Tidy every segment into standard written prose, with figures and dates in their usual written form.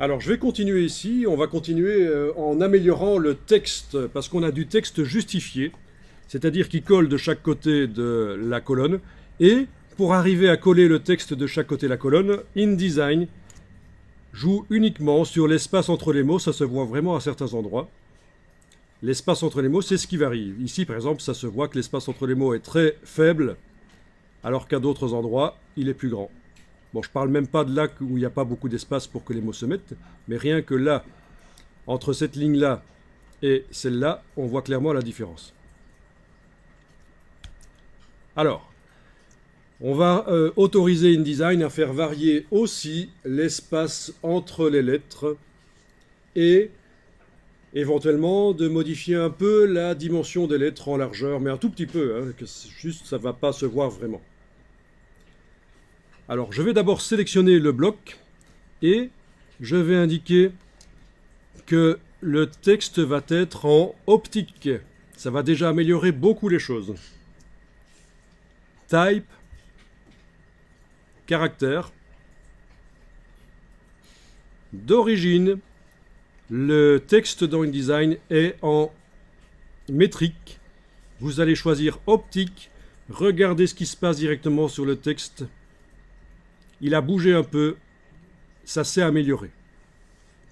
Alors, je vais continuer ici. On va continuer en améliorant le texte, parce qu'on a du texte justifié, c'est-à-dire qui colle de chaque côté de la colonne. Et pour arriver à coller le texte de chaque côté de la colonne, InDesign joue uniquement sur l'espace entre les mots. Ça se voit vraiment à certains endroits. L'espace entre les mots, c'est ce qui varie. Ici, par exemple, ça se voit que l'espace entre les mots est très faible, alors qu'à d'autres endroits, il est plus grand. Bon, je ne parle même pas de là où il n'y a pas beaucoup d'espace pour que les mots se mettent, mais rien que là, entre cette ligne-là et celle-là, on voit clairement la différence. Alors, on va autoriser InDesign à faire varier aussi l'espace entre les lettres et éventuellement de modifier un peu la dimension des lettres en largeur, mais un tout petit peu, hein, que juste ça ne va pas se voir vraiment. Alors, je vais d'abord sélectionner le bloc et je vais indiquer que le texte va être en optique. Ça va déjà améliorer beaucoup les choses. Type, caractère. D'origine, le texte dans InDesign est en métrique. Vous allez choisir optique. Regardez ce qui se passe directement sur le texte. Il a bougé un peu, ça s'est amélioré.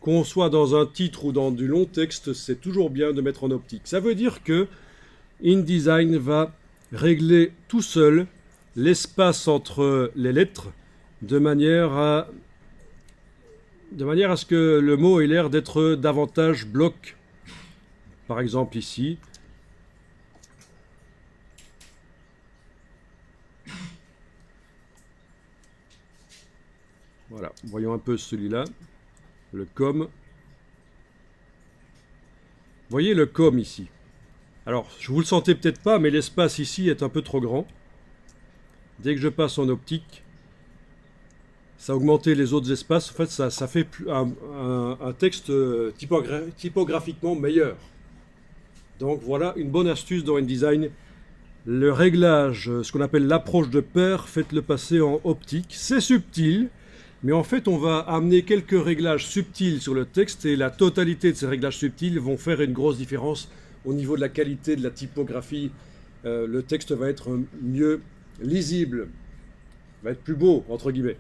Qu'on soit dans un titre ou dans du long texte, c'est toujours bien de mettre en optique. Ça veut dire que InDesign va régler tout seul l'espace entre les lettres de manière à ce que le mot ait l'air d'être davantage bloc. Par exemple ici, voilà, voyons un peu celui-là, le com. Voyez le com ici. Alors, je vous le sentez peut-être pas, mais l'espace ici est un peu trop grand. Dès que je passe en optique, ça a augmenté les autres espaces. En fait, ça fait un texte typographiquement meilleur. Donc voilà une bonne astuce dans InDesign. Le réglage, ce qu'on appelle l'approche de pair, faites-le passer en optique. C'est subtil, mais en fait, on va amener quelques réglages subtils sur le texte et la totalité de ces réglages subtils vont faire une grosse différence au niveau de la qualité de la typographie. Le texte va être mieux lisible, va être plus beau, entre guillemets.